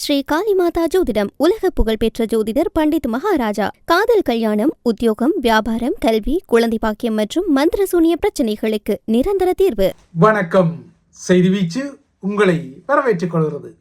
ஸ்ரீ காளிமாதா ஜோதிடம் உலக புகழ்பெற்ற ஜோதிடர் பண்டித் மகாராஜா. காதல், கல்யாணம், உத்தியோகம், வியாபாரம், கல்வி, குழந்தை பாக்கியம் மற்றும் மந்திர சூனிய பிரச்சனைகளுக்கு நிரந்தர தீர்வு. வணக்கம். செய்தி வீச்சு உங்களை வரவேற்றுக் கொள்கிறது.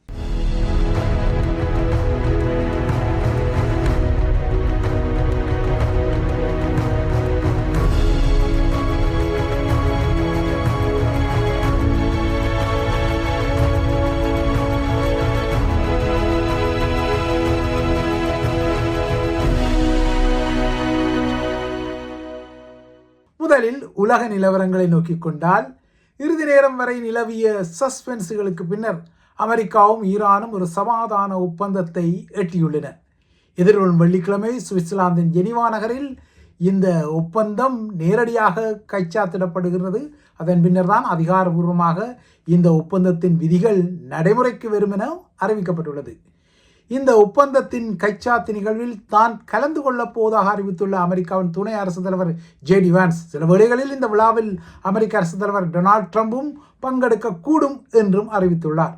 முதலில் உலக நிலவரங்களை நோக்கிக் கொண்டால், இறுதி நேரம் வரை நிலவிய சஸ்பென்ஸுகளுக்கு பின்னர் அமெரிக்காவும் ஈரானும் ஒரு சமாதான ஒப்பந்தத்தை எட்டியுள்ளன. எதிர்வரும் வெள்ளிக்கிழமை சுவிட்சர்லாந்தின் ஜெனீவா நகரில் இந்த ஒப்பந்தம் நேரடியாக கைச்சாத்திடப்படுகிறது. அதன் பின்னர் தான் அதிகாரபூர்வமாக இந்த ஒப்பந்தத்தின் விதிகள் நடைமுறைக்கு வரும் என அறிவிக்கப்பட்டுள்ளது. இந்த ஒப்பந்தத்தின் கைச்சாத்து நிகழ்வில் தான் கலந்து கொள்ளப் போவதாக அறிவித்துள்ள அமெரிக்காவின் துணை அரசு தலைவர் ஜேடி வான்ஸ், சில வேளைகளில் இந்த விழாவில் அமெரிக்க அரசு தலைவர் டொனால்ட் ட்ரம்பும் பங்கெடுக்க கூடும் என்றும் அறிவித்துள்ளார்.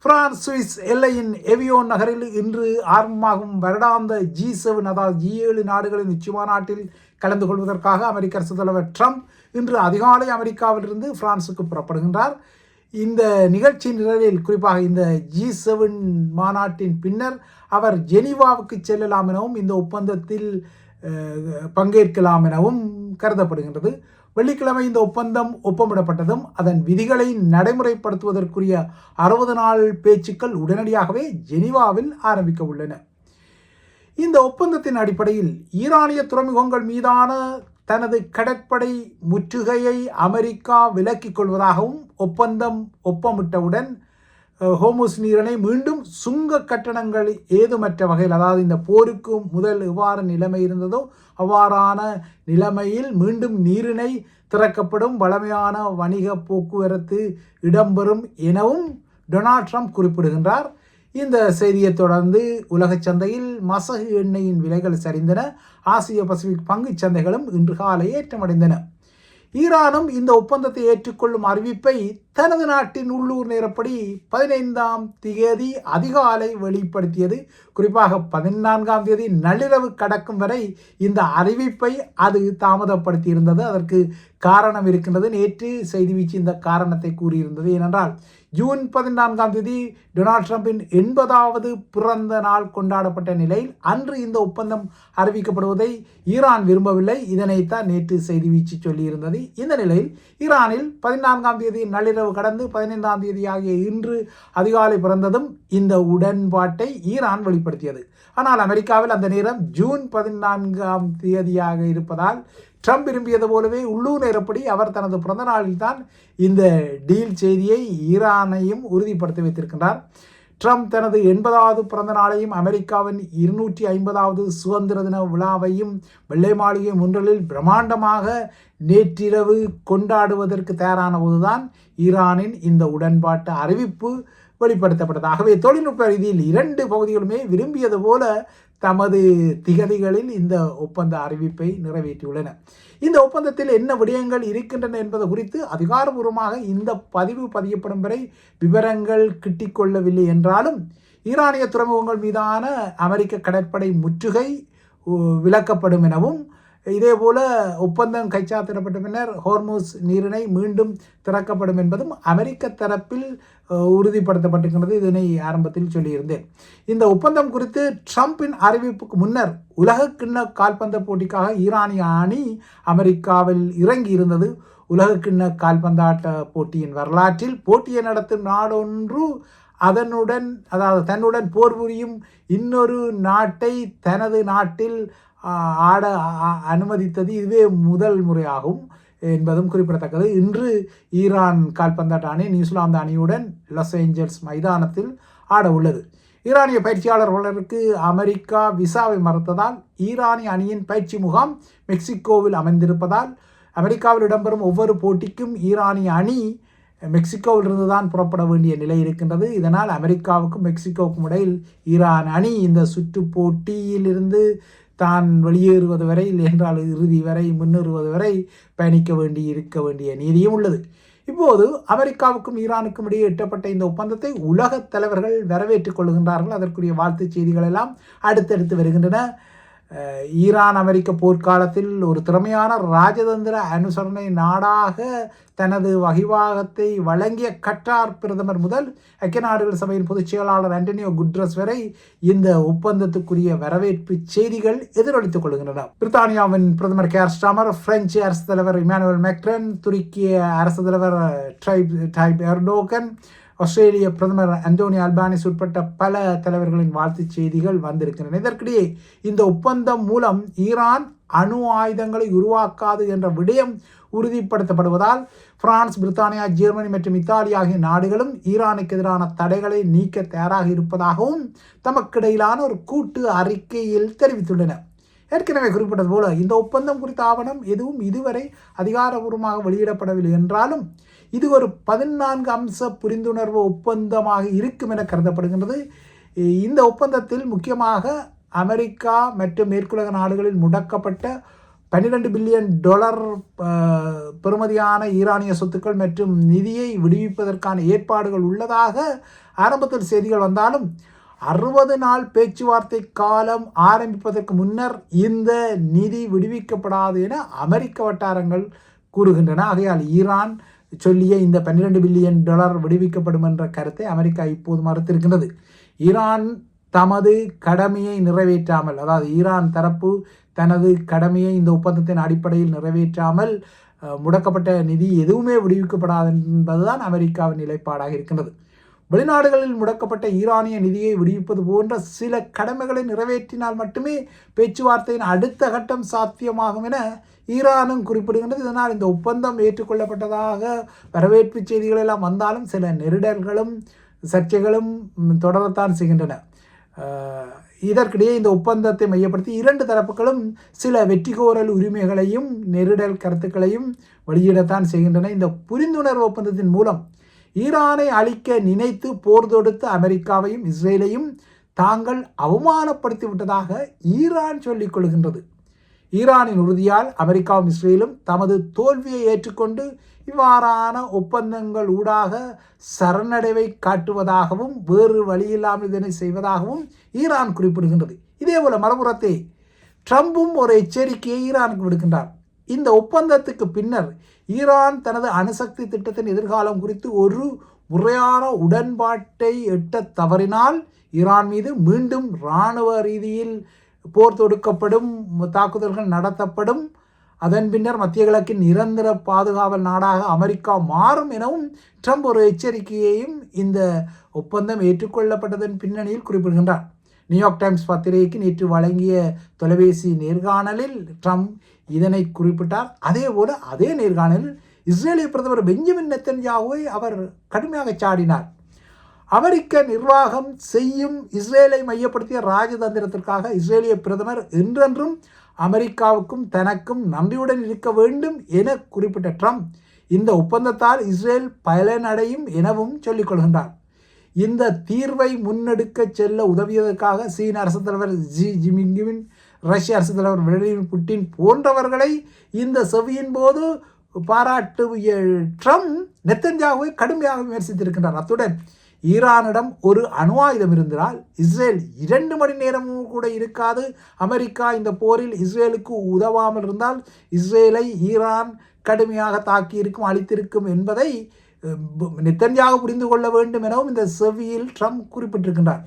பிரான்ஸ் சுவிஸ் எல்லையின் எவியோன் நகரில் இன்று ஆரம்பமாகும் வருடாந்த G7 அதாவது G7 நாடுகளின் உச்சி மாநாட்டில் கலந்து கொள்வதற்காக அமெரிக்க அரசு தலைவர் ட்ரம்ப் இன்று அதிகாலை அமெரிக்காவிலிருந்து பிரான்சுக்கு புறப்படுகின்றார். இந்த நிகழ்ச்சி நிரலில் குறிப்பாக இந்த G7 மாநாட்டின் பின்னர் அவர் ஜெனீவாவுக்கு செல்லலாம் எனவும் இந்த ஒப்பந்தத்தில் பங்கேற்கலாம் எனவும் கருதப்படுகின்றது. வெள்ளிக்கிழமை இந்த ஒப்பந்தம் ஒப்பமிடப்பட்டதும் அதன் விதிகளை நடைமுறைப்படுத்துவதற்குரிய 60 நாள் பேச்சுக்கள் உடனடியாகவே ஜெனீவாவில் ஆரம்பிக்க உள்ளன. இந்த ஒப்பந்தத்தின் அடிப்படையில் ஈரானிய துறைமுகங்கள் மீதான தனது கடற்படை முற்றுகையை அமெரிக்கா விலக்கிக் கொள்வதாகவும் ஒப்பந்தம் ஒப்பமிட்டவுடன் ஹோர்முஸ் நீரிணை மீண்டும் சுங்க கட்டணங்கள் ஏதுமற்ற வகையில், அதாவது இந்த போருக்கு முதல் எவ்வாறு நிலைமை இருந்ததோ அவ்வாறான நிலைமையில் மீண்டும் நீரிணை திறக்கப்படும், வளமையான வணிக போக்குவரத்து இடம்பெறும் எனவும் டொனால்ட் ட்ரம்ப் குறிப்பிடுகின்றார். இந்த செய்தியை தொடர்ந்து உலக சந்தையில் மசகு எண்ணெயின் விலைகள் சரிந்தன. ஆசிய பசிபிக் பங்கு சந்தைகளும் இன்று காலை ஏற்றமடைந்தன. ஈரானும் இந்த ஒப்பந்தத்தை ஏற்றுக்கொள்ளும் அறிவிப்பை தனது நாட்டின் உள்ளூர் நேரப்படி 15ஆம் தேதி அதிகாலை வெளிப்படுத்தியது. குறிப்பாக 14ஆம் தேதி நள்ளிரவு கடக்கும் வரை இந்த அறிவிப்பை அது தாமதப்படுத்தியிருந்தது. அதற்கு காரணம் இருக்கின்றது. நேற்று செய்தி வீச்சு இந்த காரணத்தை கூறியிருந்தது. ஏனென்றால் ஜூன் 14ஆம் தேதி டொனால்ட் ட்ரம்பின் 80வது பிறந்த நாள் கொண்டாடப்பட்ட நிலையில் அன்று இந்த ஒப்பந்தம் அறிவிக்கப்படுவதை ஈரான் விரும்பவில்லை. இதனைத்தான் நேற்று செய்தி வீச்சு சொல்லியிருந்தது. இந்த நிலையில் ஈரானில் 14ஆம் தேதி நள்ளிரவு கடந்து 15ஆம் தேதி ஆகிய இன்று அதிகாலை பிறந்ததும் இந்த உடன்பாட்டை ஈரான் வெளிப்படுத்தியது. ஆனால் அமெரிக்காவில் அந்த நேரம் ஜூன் 14ஆம் தேதியாக இருப்பதால் ட்ரம்ப் விரும்பியது போலவே உள்ளூர் நேரப்படி அவர் தனது பிறந்த நாளில் தான் இந்த டீல் செய்தியை ஈரானையும் உறுதிப்படுத்தி வைத்திருக்கின்றார். ட்ரம்ப் தனது 80வது பிறந்த நாளையும் அமெரிக்காவின் 250வது சுதந்திர தின விழாவையும் வெள்ளை மாளிகை முன்றலில் பிரம்மாண்டமாக நேற்றிரவு கொண்டாடுவதற்கு தயாரான போதுதான் ஈரானின் இந்த உடன்பாட்டு அறிவிப்பு வெளிப்படுத்தப்பட்டது. ஆகவே தொழில்நுட்ப ரீதியில் 2 பகுதிகளுமே விரும்பியது போல தமது திகதிகளில் இந்த ஒப்பந்த அறிவிப்பை நிறைவேற்றியுள்ளன. இந்த ஒப்பந்தத்தில் என்ன விடயங்கள் இருக்கின்றன என்பது குறித்து அதிகாரபூர்வமாக இந்த பதிவு பதியப்படும் வரை விவரங்கள் கிட்டிக்கொள்ளவில்லை என்றாலும், ஈரானிய துறைமுகங்கள் மீதான அமெரிக்க கடற்படை முற்றுகை விலக்கப்படும் எனவும், இதேபோல ஒப்பந்தம் கைச்சாத்திடப்பட்ட பின்னர் ஹோர்முஸ் நீரிணை மீண்டும் திறக்கப்படும் என்பதும் அமெரிக்க தரப்பில் உறுதிப்படுத்தப்பட்டிருக்கிறது. இதனை ஆரம்பத்தில் சொல்லியிருந்தேன். இந்த ஒப்பந்தம் குறித்து ட்ரம்பின் அறிவிப்புக்கு முன்னர் உலகக்கிண்ண கால்பந்து போட்டிக்காக ஈரானிய அணி அமெரிக்காவில் இறங்கி இருந்தது. உலகக்கிண்ண கால்பந்தாட்ட போட்டியின் வரலாற்றில் போட்டியை நடத்தும் நாடொன்று தன்னுடன் போர் புரியும் இன்னொரு நாட்டை தனது நாட்டில் ஆட அனுமதித்தது இதுவே முதல் முறையாகும் என்பதும் குறிப்பிடத்தக்கது. இன்று ஈரான் கால்பந்தாட்ட அணி நியூசிலாந்து அணியுடன் லாஸ் ஏஞ்சல்ஸ் மைதானத்தில் ஆட உள்ளது. ஈரானிய பயிற்சியாளர்களுக்கு அமெரிக்கா விசாவை மறுத்ததால் ஈரானிய அணியின் பயிற்சி முகாம் மெக்சிகோவில் அமைந்திருப்பதால் அமெரிக்காவில் இடம்பெறும் ஒவ்வொரு போட்டிக்கும் ஈரானிய அணி மெக்சிகோவிலிருந்து தான் புறப்பட வேண்டிய நிலை இருக்கின்றது. இதனால் அமெரிக்காவுக்கும் மெக்சிகோவுக்கும் இடையில் ஈரான் அணி இந்த சுற்று போட்டியிலிருந்து தான் வெளியேறுவது வரை, இல்லை என்றால் இறுதி வரை முன்னேறுவது வரை பயணிக்க இருக்க வேண்டிய நீதியும் உள்ளது. இப்போது அமெரிக்காவுக்கும் ஈரானுக்கும் இடையே எட்டப்பட்ட இந்த ஒப்பந்தத்தை உலகத் தலைவர்கள் வரவேற்றுக் கொள்கின்றார்கள். அதற்குரிய வாழ்த்துச் செய்திகள் எல்லாம் அடுத்தடுத்து வருகின்றன. ஈரான் அமெரிக்க போர்க்காலத்தில் ஒரு திறமையான ராஜதந்திர அனுசரணை நாடாக தனது வகிவாகத்தை வழங்கிய கட்டார் பிரதமர் முதல் ஐக்கிய நாடுகள் சபையின் பொதுச் செயலாளர் ஆண்டனியோ குட்ரஸ் வரை இந்த ஒப்பந்தத்துக்குரிய வரவேற்பு செய்திகள் எதிரொலித்துக் கொள்கின்றன. பிரித்தானியாவின் பிரதமர் கேர் ஸ்டாமர், பிரெஞ்சு அரசு தலைவர் இமானுவேல் மேக்ரன், துருக்கிய அரசு தலைவர் டாயிப் எர்டோகன், ஆஸ்திரேலிய பிரதமர் அந்தோனி அல்பானிஸ் உட்பட்ட பல தலைவர்களின் வாழ்த்துச் செய்திகள் வந்திருக்கின்றன. இதற்கிடையே இந்த ஒப்பந்தம் மூலம் ஈரான் அணு ஆயுதங்களை உருவாக்காது என்ற விடயம் உறுதிப்படுத்தப்படுவதால் பிரான்ஸ், பிரித்தானியா, ஜெர்மனி மற்றும் இத்தாலி ஆகிய நாடுகளும் ஈரானுக்கு எதிரான தடைகளை நீக்க தயாராக இருப்பதாகவும் தமக்கிடையிலான ஒரு கூட்டு அறிக்கையில் தெரிவித்துள்ளன. ஏற்கனவே குறிப்பிட்டது போல இந்த ஒப்பந்தம் குறித்த ஆவணம் எதுவும் இதுவரை அதிகாரபூர்வமாக வெளியிடப்படவில்லை என்றாலும் இது ஒரு 14 அம்ச புரிந்துணர்வு ஒப்பந்தமாக இருக்கும் என கருதப்படுகின்றது. இந்த ஒப்பந்தத்தில் முக்கியமாக அமெரிக்கா மற்றும் மேற்குலக நாடுகளில் முடக்கப்பட்ட $12 பில்லியன் பெறுமதியான ஈரானிய சொத்துக்கள் மற்றும் நிதியை விடுவிப்பதற்கான ஏற்பாடுகள் உள்ளதாக ஆரம்பத்தில் செய்திகள் வந்தாலும் 60 நாள் பேச்சுவார்த்தை காலம் ஆரம்பிப்பதற்கு முன்னர் இந்த நிதி விடுவிக்கப்படாது என அமெரிக்க வட்டாரங்கள் கூறுகின்றன. ஆகையால் ஈரான் சொல்லிய இந்த $12 பில்லியன் விடுவிக்கப்படும் என்ற கருத்தை அமெரிக்கா இப்போது மறுத்திருக்கின்றது. ஈரான் தமது கடமையை நிறைவேற்றாமல், அதாவது ஈரான் தரப்பு தனது கடமையை இந்த ஒப்பந்தத்தின் அடிப்படையில் நிறைவேற்றாமல் முடக்கப்பட்ட நிதி எதுவுமே விடுவிக்கப்படாது என்பதுதான் அமெரிக்காவின் நிலைப்பாடாக இருக்கின்றது. வெளிநாடுகளில் முடக்கப்பட்ட ஈரானிய நிதியை விடுவிப்பது போன்ற சில கடமைகளை நிறைவேற்றினால் மட்டுமே பேச்சுவார்த்தையின் அடுத்த கட்டம் சாத்தியமாகும் என ஈரானும் குறிப்பிடுகின்றது. இதனால் இந்த ஒப்பந்தம் ஏற்றுக்கொள்ளப்பட்டதாக வரவேற்பு செய்திகள் எல்லாம் வந்தாலும் சில நெருடல்களும் சர்ச்சைகளும் தொடரத்தான் செய்கின்றன. இதற்கிடையே இந்த ஒப்பந்தத்தை மையப்படுத்தி இரண்டு தரப்புகளும் சில வெற்றிகோரல் உரிமைகளையும் நெருடல் கருத்துக்களையும் வெளியிடத்தான் செய்கின்றன. இந்த புரிந்துணர்வு ஒப்பந்தத்தின் மூலம் ஈரானை அழிக்க நினைத்து போர் தொடுத்த அமெரிக்காவையும் இஸ்ரேலையும் தாங்கள் அவமானப்படுத்தி விட்டதாக ஈரான் சொல்லிக் கொள்கின்றது. ஈரானின் உறுதியால் அமெரிக்காவும் இஸ்ரேலும் தமது தோல்வியை ஏற்றுக்கொண்டு இவ்வாறான ஒப்பந்தங்கள் ஊடாக சரணடைவை காட்டுவதாகவும் வேறு வழியில்லாமல் இதனை செய்வதாகவும் ஈரான் குறிப்பிடுகின்றது. இதேபோல மறுபுறத்தே ட்ரம்பும் ஒரு எச்சரிக்கையை ஈரானுக்கு விடுக்கின்றார். இந்த ஒப்பந்தத்துக்கு பின்னர் ஈரான் தனது அணுசக்தி திட்டத்தின் எதிர்காலம் குறித்து ஒரு முறையான உடன்பாட்டை எட்ட தவறினால் ஈரான் மீது மீண்டும் இராணுவ ரீதியில் போர் தொடுக்கப்படும், தாக்குதல்கள் நடத்தப்படும். அதன் பின்னர் மத்திய கிழக்கின் நிரந்தர பாதுகாவல் நாடாக அமெரிக்கா மாறும் எனவும் ட்ரம்ப் ஒரு எச்சரிக்கையையும் இந்த ஒப்பந்தம் ஏற்றுக்கொள்ளப்பட்டதன் பின்னணியில் குறிப்பிடுகின்றார். நியூயார்க் டைம்ஸ் பத்திரிகைக்கு நேற்று வழங்கிய தொலைபேசி நேர்காணலில் ட்ரம்ப் இதனை குறிப்பிட்டார். அதேபோல அதே நேர்காணலில் இஸ்ரேலிய பிரதமர் பெஞ்சமின் நெத்தன்யாகுவை அவர் கடுமையாக சாடினார். அமெரிக்க நிர்வாகம் செய்யும் இஸ்ரேலை மையப்படுத்திய ராஜதந்திரத்திற்காக இஸ்ரேலிய பிரதமர் என்றென்றும் அமெரிக்காவுக்கும் தனக்கும் நன்றியுடன் இருக்க வேண்டும் என குறிப்பிட்ட ட்ரம்ப் இந்த ஒப்பந்தத்தால் இஸ்ரேல் பலனடையும் எனவும் சொல்லிக் கொள்கின்றார். இந்த தீர்வை முன்னெடுக்க செல்ல உதவியதற்காக சீன அரசு தலைவர் ஜி ஜின்பிங், ரஷ்ய அரசு தலைவர் விளாடிமிர் புட்டின் போன்றவர்களை இந்த செவியின் போது பாராட்டிய ட்ரம்ப் நெத்தன்யாகுவை கடுமையாக விமர்சித்திருக்கின்றார். அத்துடன் ஈரானிடம் ஒரு அணு ஆயுதம் இருந்தால் இஸ்ரேல் 2 மணி நேரமும் கூட இருக்காது. அமெரிக்கா இந்த போரில் இஸ்ரேலுக்கு உதவாமல் இருந்தால் இஸ்ரேலை ஈரான் கடுமையாக தாக்கியிருக்கும், அழித்திருக்கும் என்பதை நெத்தன்யாகு புரிந்து கொள்ள வேண்டும் எனவும் இந்த செவியில் ட்ரம்ப் குறிப்பிட்டிருக்கின்றார்.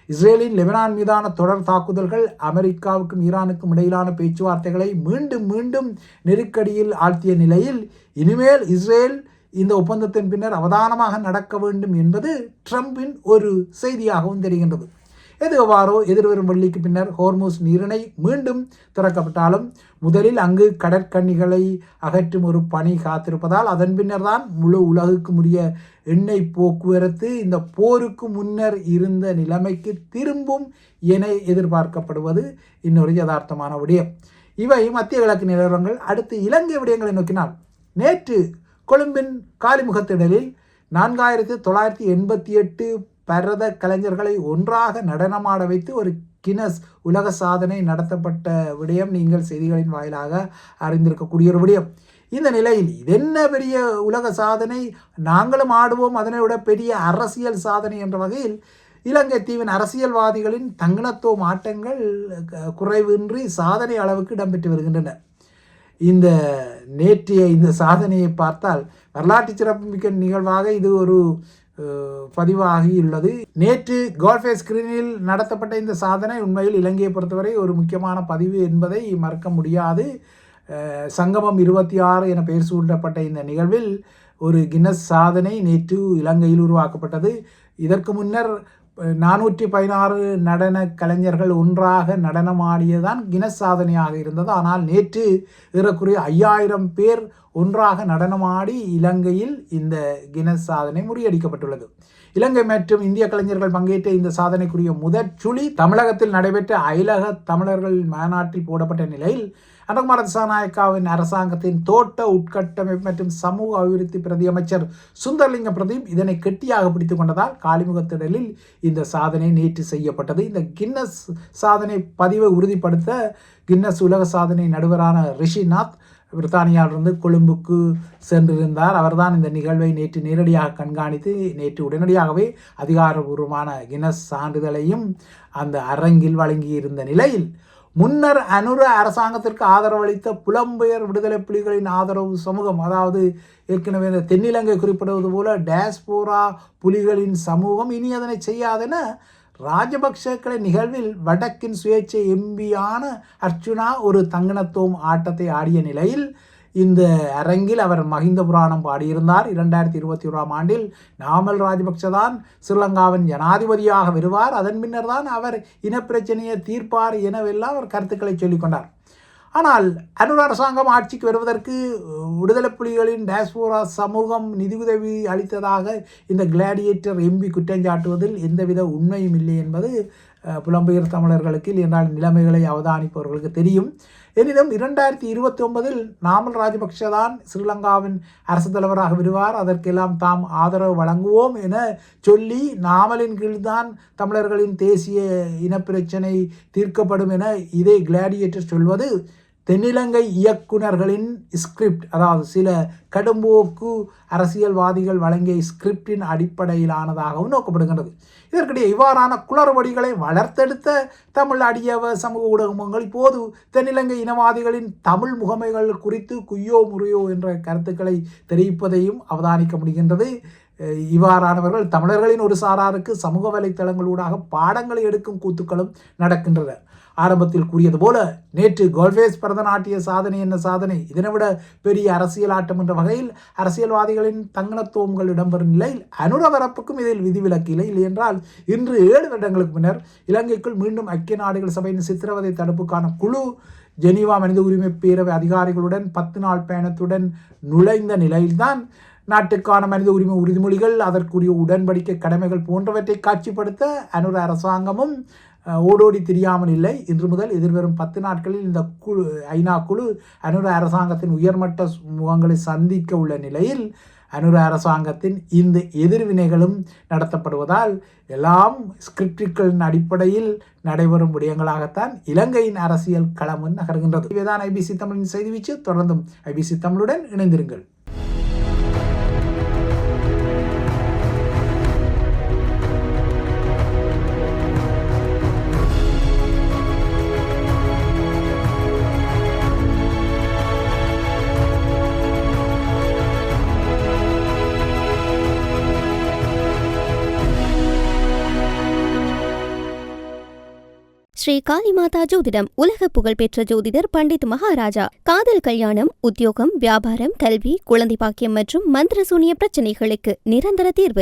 இஸ்ரேலின் லெபனான் மீதான தொடர் தாக்குதல்கள் அமெரிக்காவுக்கும் ஈரானுக்கும் இடையிலான பேச்சுவார்த்தைகளை மீண்டும் மீண்டும் நெருக்கடியில் ஆழ்த்திய நிலையில் இனிமேல் இஸ்ரேல் இந்த ஒப்பந்தத்தின் பின்னர் அவதானமாக நடக்க வேண்டும் என்பது ட்ரம்பின் ஒரு செய்தியாகவும் தெரிகின்றது. எதுவாறோ எதிர்வரும் வெள்ளிக்கு பின்னர் ஹோர்முஸ் நீரிணை மீண்டும் திறக்கப்பட்டாலும் முதலில் அங்கு கடற்கன்னிகளை அகற்றும் ஒரு பணி காத்திருப்பதால் அதன் பின்னர் தான் முழு உலகுக்கு உரிய எண்ணெய் போக்குவரத்து இந்த போருக்கு முன்னர் இருந்த நிலைமைக்கு திரும்பும் என எதிர்பார்க்கப்படுவது இன்னொரு யதார்த்தமான விடயம். இவை மத்திய கிழக்கு நிலவரங்கள். அடுத்து இலங்கை விடயங்களை நோக்கினால் நேற்று கொழும்பின் காலிமுகத்திடலில் 4988 பரத கலைஞர்களை ஒன்றாக நடனமாட வைத்து ஒரு கின்னஸ் உலக சாதனை நடத்தப்பட்ட விடயம் நீங்கள் செய்திகளின் வாயிலாக அறிந்திருக்கக்கூடிய ஒரு விடயம். இந்த நிலையில் இது என்ன பெரிய உலக சாதனை, நாங்களும் ஆடுவோம், அதனை விட பெரிய அரசியல் சாதனை என்ற வகையில் இலங்கை தீவின் அரசியல்வாதிகளின் தங்கணத்துவம் ஆட்டங்கள் குறைவின்றி சாதனை அளவுக்கு இடம்பெற்று வருகின்றன. இந்த நேற்றைய இந்த சாதனையை பார்த்தால் வரலாற்று சிறப்புமிக்க நிகழ்வாக இது ஒரு பதிவாகியுள்ளது. நேற்று கோல்ஃபே ஸ்கிரீனில் நடத்தப்பட்ட இந்த சாதனை உண்மையில் இலங்கையை பொறுத்தவரை ஒரு முக்கியமான பதிவு என்பதை மறக்க முடியாது. சங்கமம் 26 என பெயர் சூட்டப்பட்ட இந்த நிகழ்வில் ஒரு கின்னஸ் சாதனை நேற்று இலங்கையில் உருவாக்கப்பட்டது. இதற்கு முன்னர் 416 நடன கலைஞர்கள் ஒன்றாக நடனமாடியதான் கின்னஸ் சாதனையாக இருந்தது. ஆனால் நேற்று ஏறக்குறைய 5000 பேர் ஒன்றாக நடனமாடி இலங்கையில் இந்த கின்னஸ் சாதனை முறியடிக்கப்பட்டுள்ளது. இலங்கை மற்றும் இந்திய கலைஞர்கள் பங்கேற்ற இந்த சாதனைக்குரிய முதற் சுழி தமிழகத்தில் நடைபெற்ற அயலக தமிழர்கள் மாநாட்டில் போடப்பட்ட நிலையில் அனுகுமார திசாநாயக்காவின் அரசாங்கத்தின் தோட்ட உட்கட்டமைப்பு மற்றும் சமூக அபிவிருத்தி பிரதி அமைச்சர் சுந்தரலிங்க பிரதீப் இதனை கெட்டியாக பிடித்துக் கொண்டதால் காலிமுகத்திடலில் இந்த சாதனை நேற்று செய்யப்பட்டது. இந்த கின்னஸ் சாதனை பதிவை உறுதிப்படுத்த கின்னஸ் உலக சாதனை நடுவரான ரிஷிநாத் பிரித்தானியாவிலிருந்து கொழும்புக்கு சென்றிருந்தார். அவர்தான் இந்த நிகழ்வை நேற்று நேரடியாக கண்காணித்து நேற்று உடனடியாகவே அதிகாரபூர்வமான கின்னஸ் சான்றிதழையும் அந்த அரங்கில் வழங்கியிருந்த நிலையில் முன்னர் அனுர அரசாங்கத்திற்கு ஆதரவளித்த புலம்பெயர் விடுதலை புலிகளின் ஆதரவு சமூகம், அதாவது ஏற்கனவே இந்த தென்னிலங்கை குறிப்பிடுவது போல டேஸ்போரா புலிகளின் சமூகம் இனி அதனை செய்யாதென ராஜபக்சக்களை நிகழ்வில் வடக்கின் சுயேட்சை எம்பியான அர்ச்சுனா ஒரு தங்கணத்துவம் ஆட்டத்தை ஆடிய நிலையில் இந்த அரங்கில் அவர் மஹிந்த புராணம் பாடியிருந்தார். 2021 ஆண்டில் நாமல் ராஜபக்ச தான் ஸ்ரீலங்காவின் ஜனாதிபதியாக வருவார், அதன் பின்னர் தான் அவர் இனப்பிரச்சனையை தீர்ப்பார் எனவெல்லாம் அவர் கருத்துக்களை சொல்லிக்கொண்டார். ஆனால் அனுர அரசாங்கம் ஆட்சிக்கு வருவதற்கு விடுதலை புலிகளின் டேஸ்போரா சமூகம் நிதியுதவி அளித்ததாக இந்த கிளாடியேட்டர் எம்பி குற்றஞ்சாட்டுவதில் எந்தவித உண்மையும் இல்லை என்பது புலம்பெயர் தமிழர்களுக்கு என்றால் நிலைமைகளை அவதானிப்பவர்களுக்கு தெரியும். எனினும் 2029 நாமல் ராஜபக்ஷ தான் ஸ்ரீலங்காவின் அரசு தலைவராக வருவார், அதற்கெல்லாம் தாம் ஆதரவு வழங்குவோம் என சொல்லி நாமலின் கீழ்தான் தமிழர்களின் தேசிய இனப்பிரச்சனை தீர்க்கப்படும் என இதே கிளாடியேட்டர் சொல்வது தென்னிலங்கை இயக்குநர்களின் ஸ்கிரிப்ட், அதாவது சில கடும்போக்கு அரசியல்வாதிகள் வழங்கிய ஸ்கிரிப்டின் அடிப்படையிலானதாகவும் நோக்கப்படுகின்றது. இதற்கிடையே இவ்வாறான குளறுபடிகளை வளர்த்தெடுத்த தமிழ் அடியவ சமூக ஊடகங்கள் இப்போது தென்னிலங்கை இனவாதிகளின் தமிழ் முகமைகள் குறித்து குய்யோ முறையோ என்ற கருத்துக்களை தெரிவிப்பதையும் அவதானிக்க முடிகின்றது. இவ்வாறானவர்கள் தமிழர்களின் ஒரு சாராருக்கு சமூக வலைத்தளங்களூடாக பாடங்களை எடுக்கும் கூத்துக்களும் நடக்கின்றன. ஆரம்பத்தில் கூறியது போல நேற்று கோல்ஃபேஸ் பரதநாட்டிய சாதனை என்ன சாதனை, இதனை விட பெரிய அரசியல் ஆட்டம் என்ற வகையில் அரசியல்வாதிகளின் தங்கணத்துவங்கள் இடம்பெறும் நிலையில் அனுரவரப்புக்கும் இதில் விதிவிலக்கு இல்லை. என்றால் இன்று 7 வருடங்களுக்கு பின்னர் இலங்கைக்குள் மீண்டும் ஐக்கிய நாடுகள் சபையின் சித்திரவதை தடுப்புக்கான குழு ஜெனீவா மனித உரிமை பேரவை அதிகாரிகளுடன் 10 நாள் பயணத்துடன் நுழைந்த நிலையில்தான் நாட்டுக்கான மனித உரிமை உறுதிமொழிகள், அதற்குரிய உடன்படிக்கை கடமைகள் போன்றவற்றை காட்சிப்படுத்த அனுர அரசாங்கமும் ஓடோடி தெரியாமல் இல்லை. இன்று முதல் எதிர்வரும் 10 நாட்களில் இந்த குழு ஐநா குழு அனுர அரசாங்கத்தின் உயர்மட்ட முகங்களை சந்திக்க உள்ள நிலையில் அனுர அரசாங்கத்தின் இந்த எதிர்வினைகளும் நடத்தப்படுவதால் எல்லாம் ஸ்கிரிப்டுகளின் அடிப்படையில் நடைபெறும் விடயங்களாகத்தான் இலங்கையின் அரசியல் களம் நகர்கின்றது. இவைதான் ஐபிசி தமிழின் செய்தி வீச்சு. தொடர்ந்தும் ஐபிசி தமிழுடன் இணைந்திருங்கள். ஸ்ரீ காளிமாதா ஜோதிடம் உலக புகழ்பெற்ற ஜோதிடர் பண்டித் மகாராஜா. காதல், கல்யாணம், உத்தியோகம், வியாபாரம், கல்வி, குழந்தை பாக்கியம் மற்றும் மந்திர சூனிய பிரச்சனைகளுக்கு நிரந்தர தீர்வு.